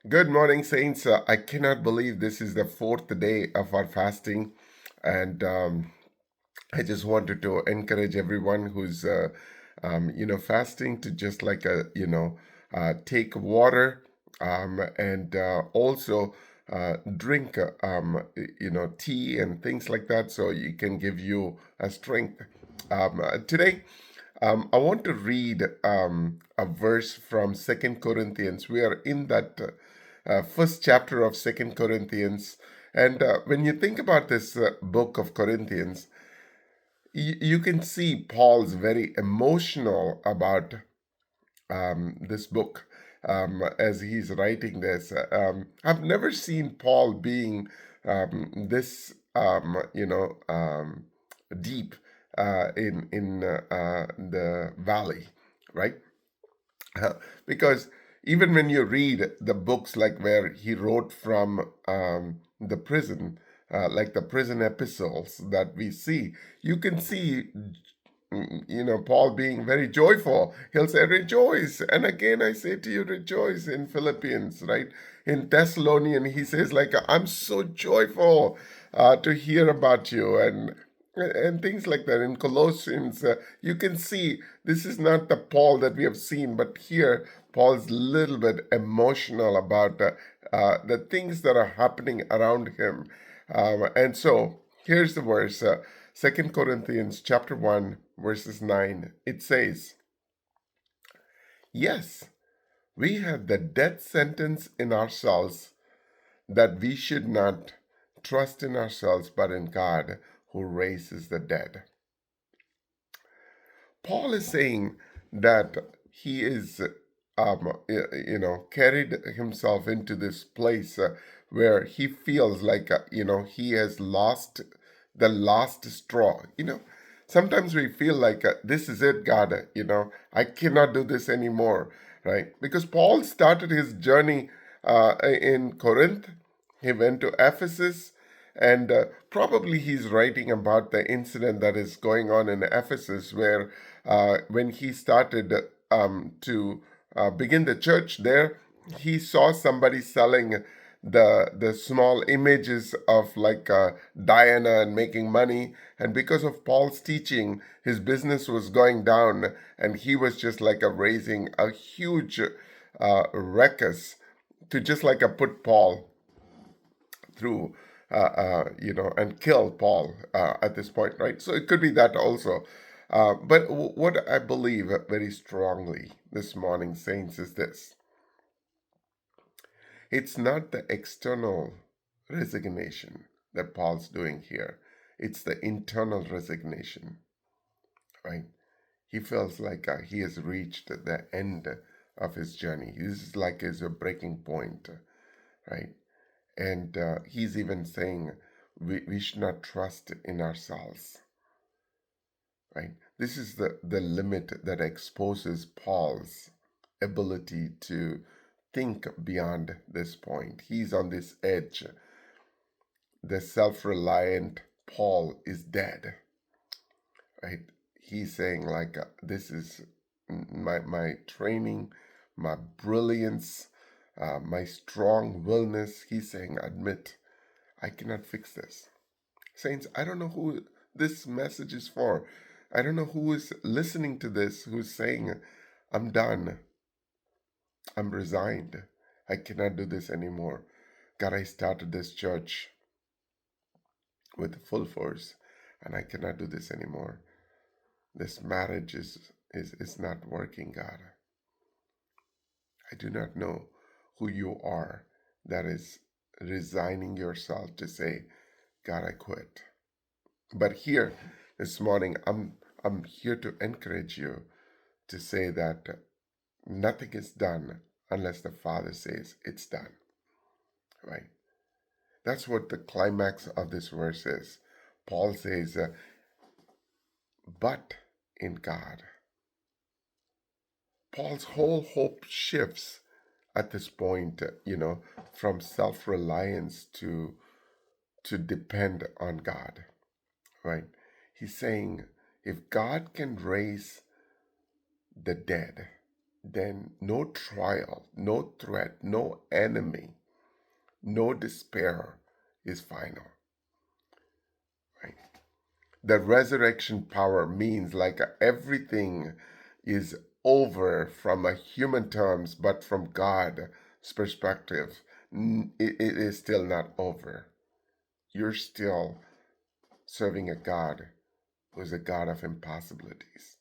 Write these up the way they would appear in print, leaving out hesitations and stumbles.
Good morning, Saints. I cannot believe this is the fourth day of our fasting, and I just wanted to encourage everyone who's, fasting to just take water and also drink, tea and things like that, so you can give you a strength. Today, I want to read a verse from Second Corinthians. We are in that first chapter of Second Corinthians, and when you think about this book of Corinthians, you can see Paul's very emotional about this book as he's writing this. I've never seen Paul being this, deep in the valley, right? Because even when you read the books like where he wrote from the prison, like the prison epistles that we see, you can see Paul being very joyful. He'll say, rejoice. And again, I say to you, rejoice in Philippians, right? In Thessalonian, he says, like, I'm so joyful to hear about you. And things like that. In Colossians, you can see this is not the Paul that we have seen, but here Paul's a little bit emotional about the things that are happening around him. And so here's the verse, 2 Corinthians chapter 1, verses 9. It says, yes, we have the death sentence in ourselves that we should not trust in ourselves but in God who raises the dead. Paul is saying that he is, carried himself into this place where he feels like, he has lost the last straw. Sometimes we feel like this is it, God. I cannot do this anymore, right? Because Paul started his journey in Corinth. He went to Ephesus, and probably he's writing about the incident that is going on in Ephesus, where when he started to begin the church there, he saw somebody selling the small images of like Diana and making money. And because of Paul's teaching, his business was going down, and he was just like raising a huge ruckus to just like put Paul through, and kill Paul at this point, right? So it could be that also. But what I believe very strongly this morning, saints, is this: it's not the external resignation that Paul's doing here, it's the internal resignation, right? He feels like he has reached the end of his journey. This is like his breaking point, right? And he's even saying we should not trust in ourselves, right? This is the limit that exposes Paul's ability to think beyond this point. He's on this edge. The self-reliant Paul is dead, right? He's saying like this is my training, my brilliance, my strong willness. He's saying, admit, I cannot fix this. Saints, I don't know who this message is for. I don't know who is listening to this who's saying, I'm done. I'm resigned. I cannot do this anymore. God, I started this church with full force, and I cannot do this anymore. This marriage is not working, God. I do not know who you are that is resigning yourself to say, God, I quit. But here this morning, I'm here to encourage you to say that nothing is done unless the Father says it's done. Right? That's what the climax of this verse is. Paul says, but in God. Paul's whole hope shifts at this point, from self-reliance to depend on God, right? He's saying, if God can raise the dead, then no trial, no threat, no enemy, no despair is final. Right? The resurrection power means like everything is over from a human terms, but from God's perspective, it is still not over. You're still serving a God who's a God of impossibilities,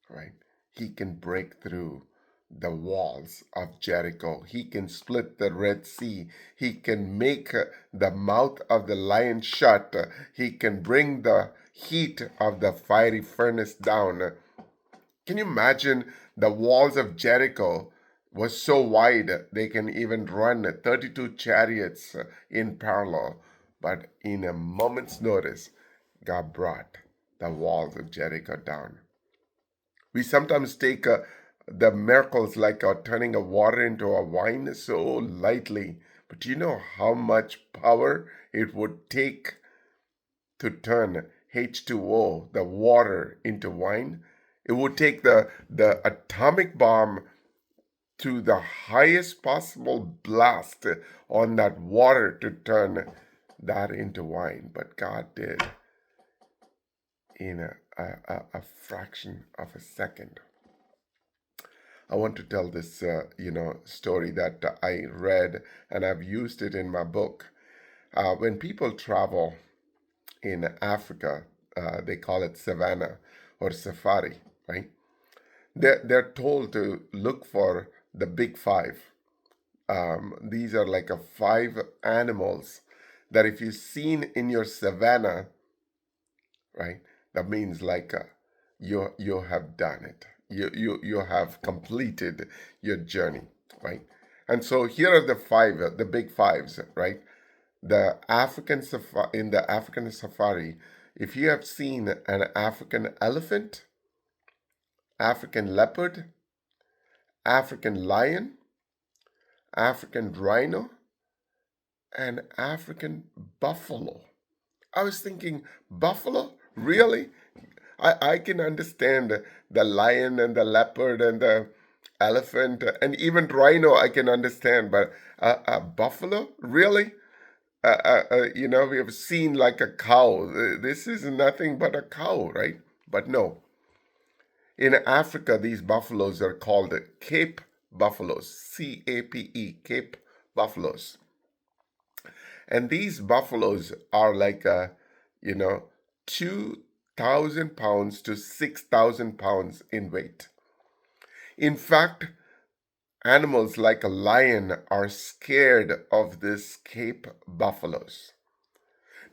right? He can break through the walls of Jericho. He can split the Red Sea. He can make the mouth of the lion shut. He can bring the heat of the fiery furnace down. Can you imagine the walls of Jericho was so wide they can even run 32 chariots in parallel. But in a moment's notice, God brought the walls of Jericho down. We sometimes take the miracles like turning a water into a wine so lightly. But do you know how much power it would take to turn H2O, the water, into wine? It would take the atomic bomb to the highest possible blast on that water to turn that into wine. But God did in a fraction of a second. I want to tell this, story that I read and I've used it in my book. When people travel in Africa, they call it savannah or safari, right? They're told to look for the big five. These are like a five animals that if you've seen in your savannah, right, that means like you have done it. You have completed your journey, right? And so here are the five, the big fives, right? The African safari, in the African safari, if you have seen an African elephant, African leopard, African lion, African rhino, and African buffalo. I was thinking, buffalo? Really? I can understand the lion and the leopard and the elephant and even rhino I can understand, but a buffalo? Really? We have seen like a cow. This is nothing but a cow, right? But no. In Africa, these buffaloes are called Cape buffaloes, Cape, Cape buffaloes. And these buffaloes are like, 2,000 pounds to 6,000 pounds in weight. In fact, animals like a lion are scared of these Cape buffaloes.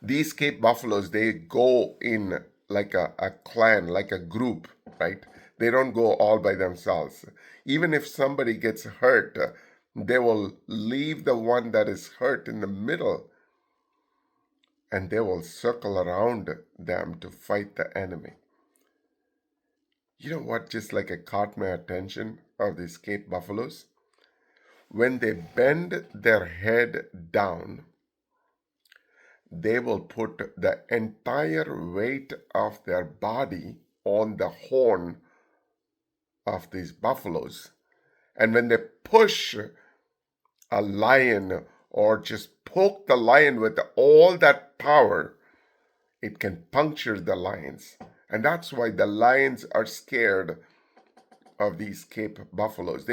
These Cape buffaloes, they go in like a clan, like a group, right? They don't go all by themselves. Even if somebody gets hurt, they will leave the one that is hurt in the middle and they will circle around them to fight the enemy. You know what just like it caught my attention of these Cape buffaloes? When they bend their head down, they will put the entire weight of their body on the horn of these buffaloes. And when they push a lion or just poke the lion with all that power, it can puncture the lions. And that's why the lions are scared of these Cape buffaloes.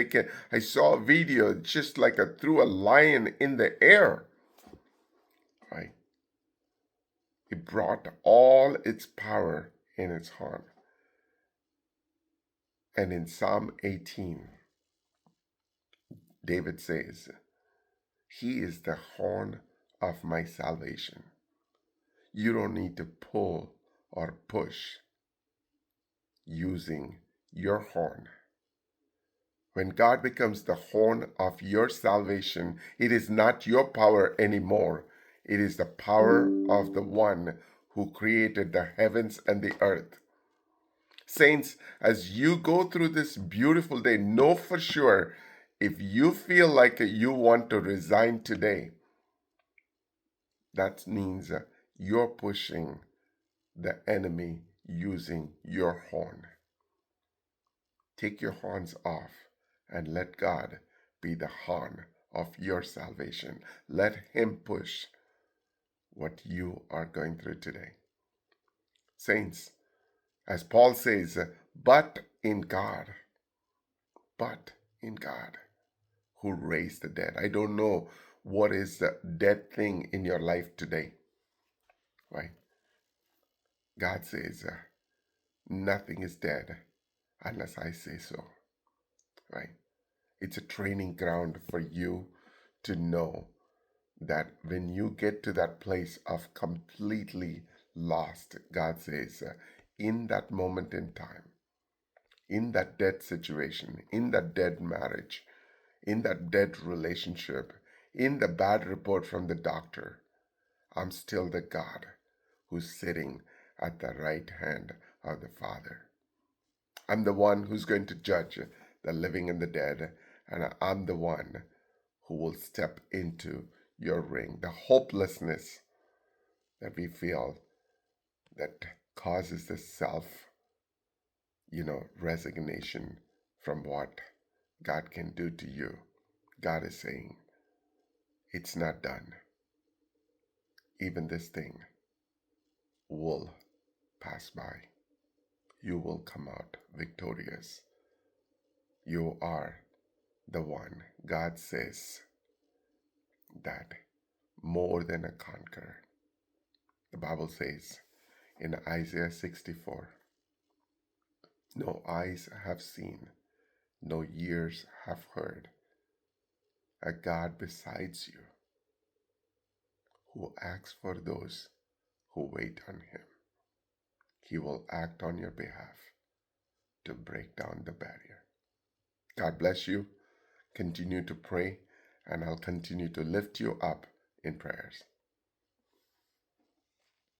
I saw a video just like threw a lion in the air. Right? It brought all its power in its horn. And in Psalm 18, David says, He is the horn of my salvation. You don't need to pull or push using your horn. When God becomes the horn of your salvation, it is not your power anymore. It is the power of the one who created the heavens and the earth. Saints, as you go through this beautiful day, know for sure if you feel like you want to resign today, that means you're pushing the enemy using your horn. Take your horns off and let God be the horn of your salvation. Let Him push what you are going through today. Saints, as Paul says, but in God, but in God who raised the dead. I don't know what is the dead thing in your life today, right? God says, nothing is dead unless I say so, right? It's a training ground for you to know that when you get to that place of completely lost, God says, in that moment in time, in that dead situation, in that dead marriage, in that dead relationship, in the bad report from the doctor, I'm still the God who's sitting at the right hand of the Father. I'm the one who's going to judge the living and the dead, and I'm the one who will step into your ring. The hopelessness that we feel that causes the resignation from what God can do to you. God is saying, it's not done. Even this thing will pass by. You will come out victorious. You are the one. God says that more than a conqueror. The Bible says in Isaiah 64, no eyes have seen, no ears have heard a God besides you who acts for those who wait on Him. He will act on your behalf to break down the barrier. God bless you. Continue to pray, and I'll continue to lift you up in prayers.